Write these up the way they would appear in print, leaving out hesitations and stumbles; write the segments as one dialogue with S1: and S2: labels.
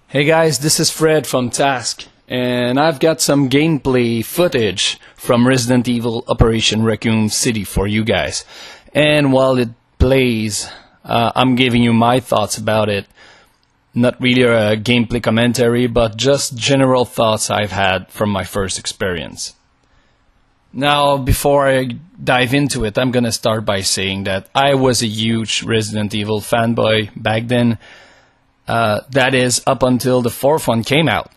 S1: Hey guys, this is Fred from Task, and I've got some gameplay footage from Resident Evil Operation Raccoon City for you guys. And while it plays, I'm giving you my thoughts about it. Not really a gameplay commentary, but just general thoughts I've had from my first experience. Now, before I dive into it, I'm gonna start by saying that I was a huge Resident Evil fanboy back then. That is, up until the fourth one came out.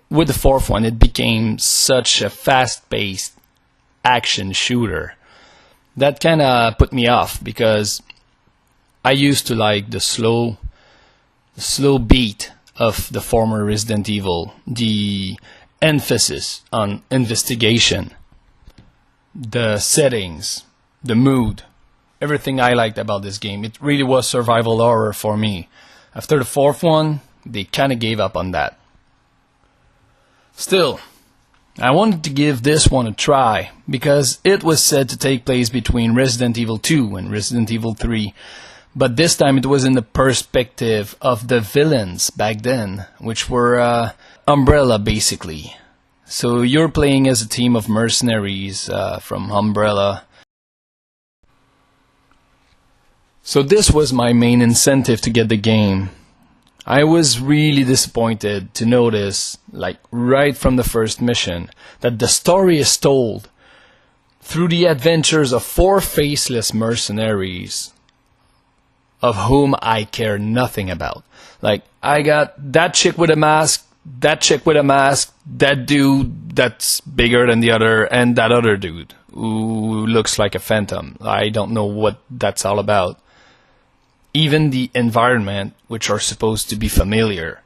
S1: With the fourth one, it became such a fast-paced action shooter. That kinda put me off, because I used to like the slow beat of the former Resident Evil, the emphasis on investigation, the settings, the mood, everything I liked about this game. It really was survival horror for me. After the fourth one, they kinda gave up on that. Still, I wanted to give this one a try, because it was said to take place between Resident Evil 2 and Resident Evil 3. But this time it was in the perspective of the villains back then, which were Umbrella basically. So you're playing as a team of mercenaries from Umbrella. So this was my main incentive to get the game. I was really disappointed to notice, like right from the first mission, that the story is told through the adventures of four faceless mercenaries of whom I care nothing about. Like, I got that chick with a mask, that chick with a mask, that dude that's bigger than the other, and that other dude who looks like a phantom. I don't know what that's all about. Even the environment, which are supposed to be familiar.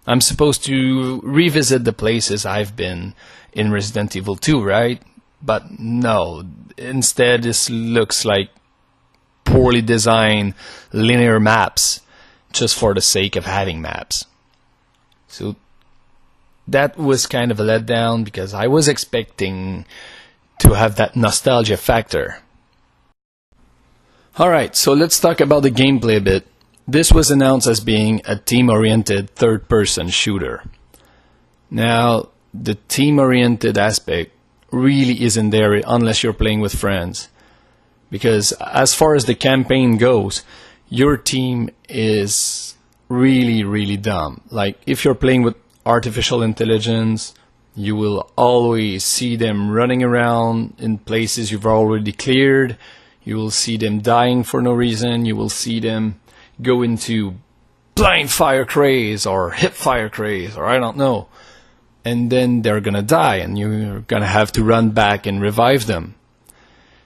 S1: I'm supposed to revisit the places I've been in Resident Evil 2, right? But no, instead this looks like poorly designed linear maps just for the sake of having maps. So that was kind of a letdown, because I was expecting to have that nostalgia factor. Alright, so let's talk about the gameplay a bit. This was announced as being a team-oriented third-person shooter. Now, the team-oriented aspect really isn't there unless you're playing with friends. Because as far as the campaign goes, your team is really dumb. Like, if you're playing with artificial intelligence, you will always see them running around in places you've already cleared. You will see them dying for no reason. You will see them go into blind fire craze or hip fire craze, or I don't know. And then they're gonna die, and you're gonna have to run back and revive them.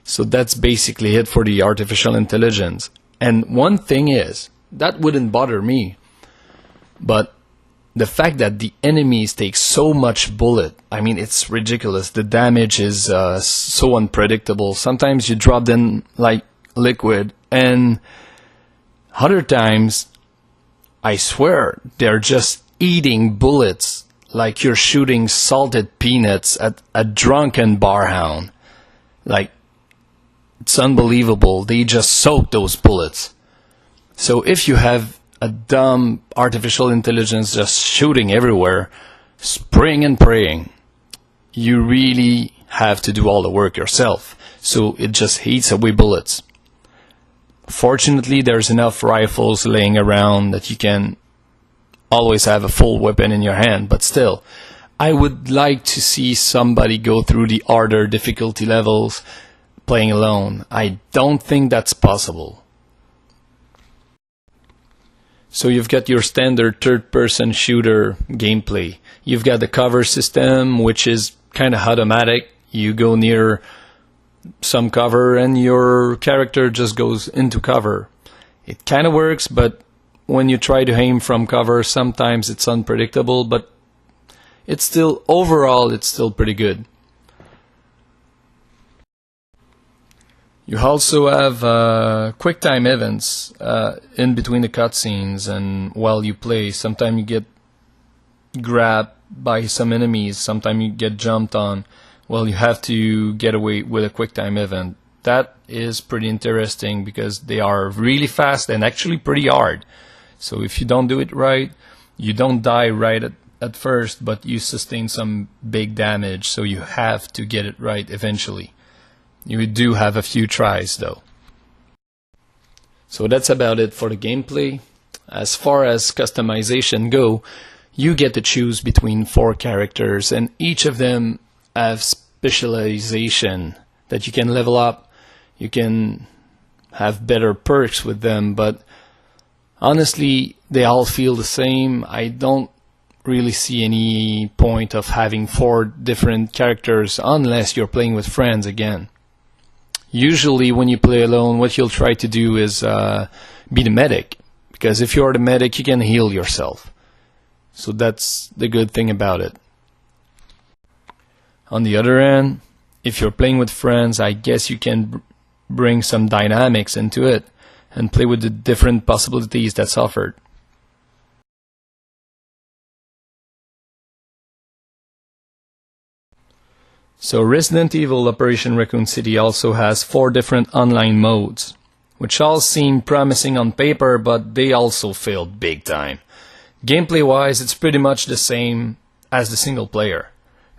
S1: So that's basically it for the artificial intelligence. And one thing is, that wouldn't bother me. But the fact that the enemies take so much bullet, I mean, it's ridiculous. The damage is so unpredictable. Sometimes you drop them like liquid, and other times, I swear, they're just eating bullets like you're shooting salted peanuts at a drunken barhound. Like, it's unbelievable. They just soak those bullets. So if you have a dumb artificial intelligence just shooting everywhere, spraying and praying, you really have to do all the work yourself. So it just eats away bullets. Fortunately, there's enough rifles laying around that you can always have a full weapon in your hand, but still, I would like to see somebody go through the harder difficulty levels playing alone. I don't think that's possible. So you've got your standard third-person shooter gameplay. You've got the cover system, which is kind of automatic. You go near some cover and your character just goes into cover. It kind of works, but when you try to aim from cover, sometimes it's unpredictable, but it's still, overall, it's still pretty good. You also have QuickTime events in between the cutscenes, and while you play, sometimes you get grabbed by some enemies, sometimes you get jumped on. Well, you have to get away with a QuickTime event. That is pretty interesting, because they are really fast and actually pretty hard. So if you don't do it right, You don't die right at first, but you sustain some big damage, so you have to get it right eventually. You do have a few tries though. So that's about it for the gameplay. As far as customization go, you get to choose between 4 characters, and each of them have specialization that you can level up. You can have better perks with them, but honestly, they all feel the same. I don't really see any point of having 4 different characters unless you're playing with friends again. Usually when you play alone, what you'll try to do is be the medic, because if you're the medic, you can heal yourself. So that's the good thing about it. On the other hand, if you're playing with friends, I guess you can bring some dynamics into it and play with the different possibilities that's offered. So Resident Evil Operation Raccoon City also has 4 different online modes, which all seem promising on paper, but they also failed big time. Gameplay wise, it's pretty much the same as the single player.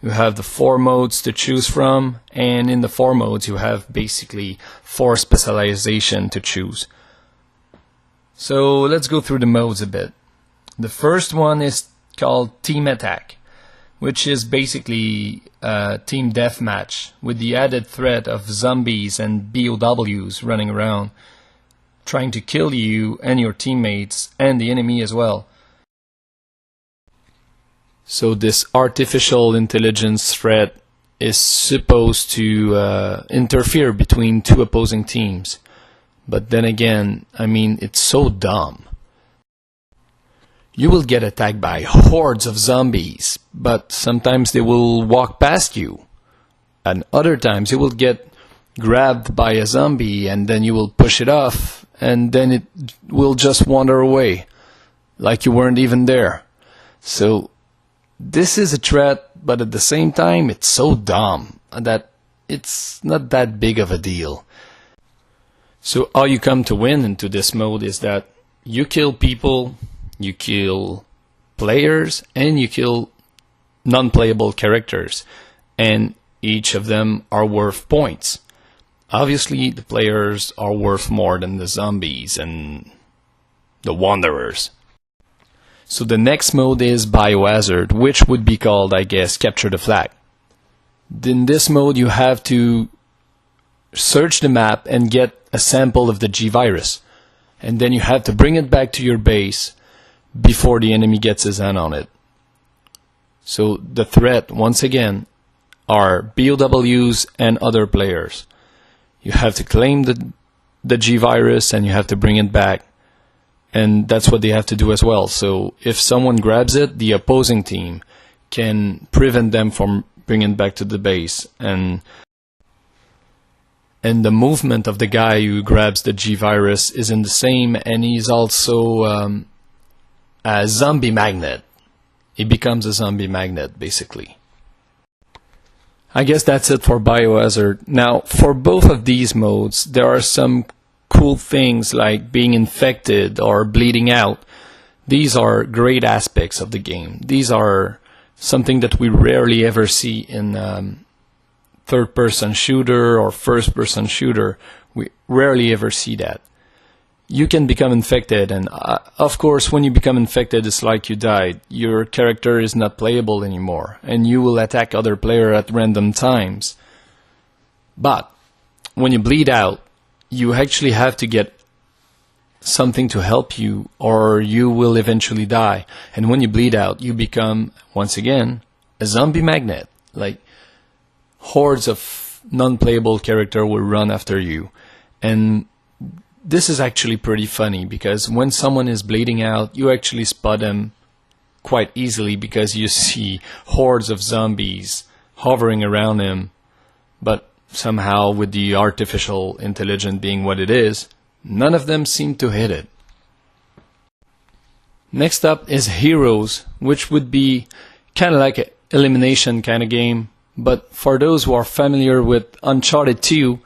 S1: You have the 4 modes to choose from, and in the 4 modes you have basically 4 specialization to choose. So let's go through the modes a bit. The first one is called Team Attack, which is basically a team deathmatch with the added threat of zombies and BOWs running around, trying to kill you and your teammates and the enemy as well. So this artificial intelligence threat is supposed to interfere between 2 opposing teams. But then again, I mean, it's so dumb. You will get attacked by hordes of zombies, but sometimes they will walk past you. And other times you will get grabbed by a zombie and then you will push it off and then it will just wander away like you weren't even there. So this is a threat, but at the same time it's so dumb that it's not that big of a deal. So how you come to win into this mode is that you kill people, you kill players, and you kill non-playable characters, and each of them are worth points. Obviously the players are worth more than the zombies and the wanderers. So the next mode is Biohazard, which would be called, I guess, Capture the Flag. In this mode you have to search the map and get a sample of the G-Virus, and then you have to bring it back to your base before the enemy gets his hand on it. So the threat, once again, are BOWs and other players. You have to claim the G-Virus and you have to bring it back, and that's what they have to do as well. So if someone grabs it, the opposing team can prevent them from bringing it back to the base, and the movement of the guy who grabs the G-Virus isn't the same, and he's also a zombie magnet. He becomes a zombie magnet, basically. I guess that's it for Biohazard. Now, for both of these modes, there are some cool things like being infected or bleeding out. These are great aspects of the game. These are something that we rarely ever see in third-person shooter or first-person shooter. We rarely ever see that. You can become infected, and of course when you become infected it's like you died. Your character is not playable anymore and you will attack other players at random times. But when you bleed out, you actually have to get something to help you or you will eventually die. And when you bleed out, you become, once again, a zombie magnet. Like, hordes of non-playable characters will run after you. And this is actually pretty funny, because when someone is bleeding out, you actually spot them quite easily because you see hordes of zombies hovering around him. But somehow, with the artificial intelligence being what it is, none of them seem to hit it. Next up is Heroes, which would be kind of like an elimination kind of game. But for those who are familiar with Uncharted 2,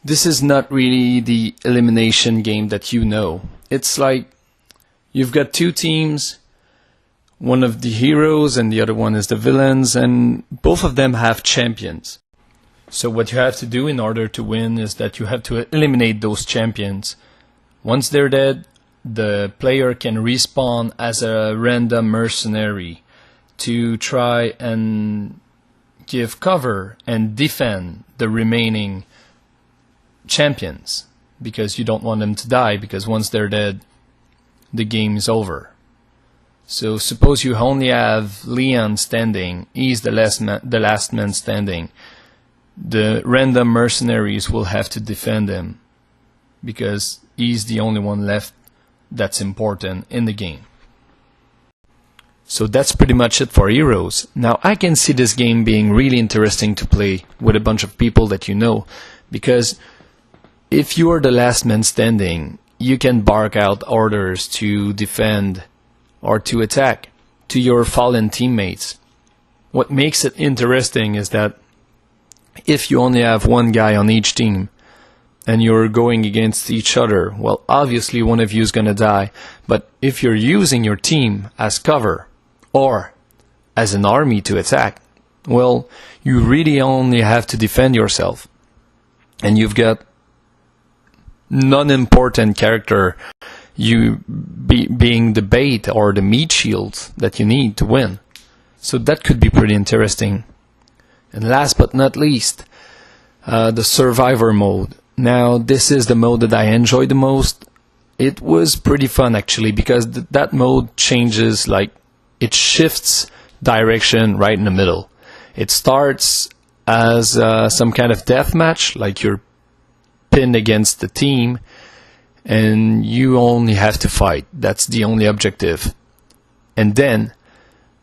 S1: this is not really the elimination game that you know. It's like you've got 2 teams, one of the heroes and the other one is the villains, and both of them have champions. So what you have to do in order to win is that you have to eliminate those champions. Once they're dead, the player can respawn as a random mercenary to try and give cover and defend the remaining champions, because you don't want them to die, because once they're dead, the game is over. So suppose you only have Leon standing, he's the last man standing. The random mercenaries will have to defend him, because he's the only one left that's important in the game. So that's pretty much it for heroes. Now I can see this game being really interesting to play with a bunch of people that you know, because if you are the last man standing, you can bark out orders to defend or to attack to your fallen teammates. What makes it interesting is that if you only have one guy on each team and you're going against each other, well, obviously one of you is gonna die. But if you're using your team as cover or as an army to attack, well, you really only have to defend yourself. And you've got non-important character, you being the bait or the meat shields that you need to win. So that could be pretty interesting. And last but not least, the survivor mode. Now this is the mode that I enjoy the most. It was pretty fun actually, because that mode changes, like it shifts direction right in the middle. It starts as some kind of death match, like you're pinned against the team and you only have to fight. That's the only objective. And then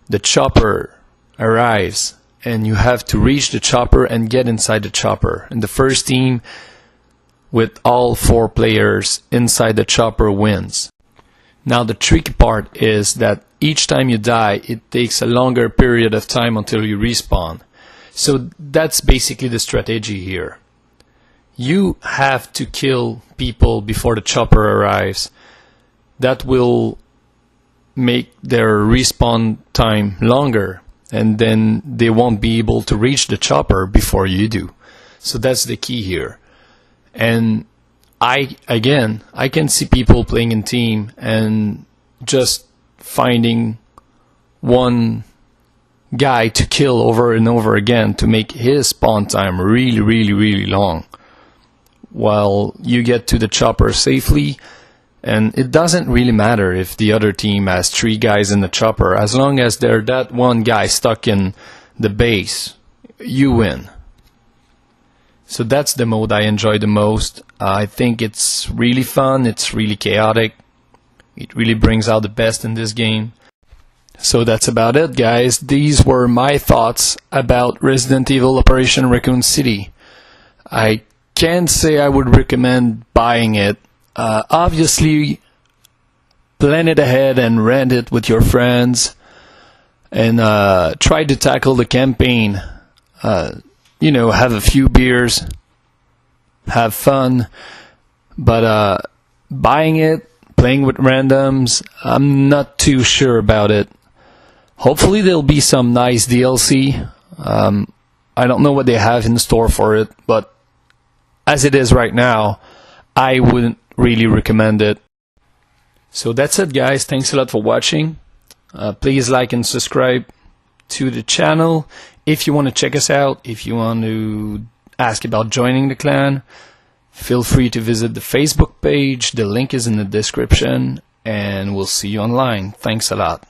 S1: the chopper arrives and you have to reach the chopper and get inside the chopper. And the first team with all 4 players inside the chopper wins. Now the tricky part is that each time you die, it takes a longer period of time until you respawn. So that's basically the strategy here. You have to kill people before the chopper arrives. That will make their respawn time longer, and then they won't be able to reach the chopper before you do. So that's the key here. And I can see people playing in team and just finding one guy to kill over and over again to make his spawn time really long, while you get to the chopper safely. And it doesn't really matter if the other team has 3 guys in the chopper, as long as they're that one guy stuck in the base, you win. So that's the mode I enjoy the most. I think it's really fun, it's really chaotic, it really brings out the best in this game. So that's about it, guys. These were my thoughts about Resident Evil Operation Raccoon City. I can't say I would recommend buying it. Obviously, plan it ahead and rent it with your friends, and try to tackle the campaign. You know, have a few beers, have fun, but buying it, playing with randoms, I'm not too sure about it. Hopefully there'll be some nice DLC. I don't know what they have in store for it, but as it is right now, I wouldn't really recommend it. So that's it, guys. Thanks a lot for watching. Please like and subscribe to the channel. If you want to check us out, if you want to ask about joining the clan, feel free to visit the Facebook page. The link is in the description, and we'll see you online. Thanks a lot.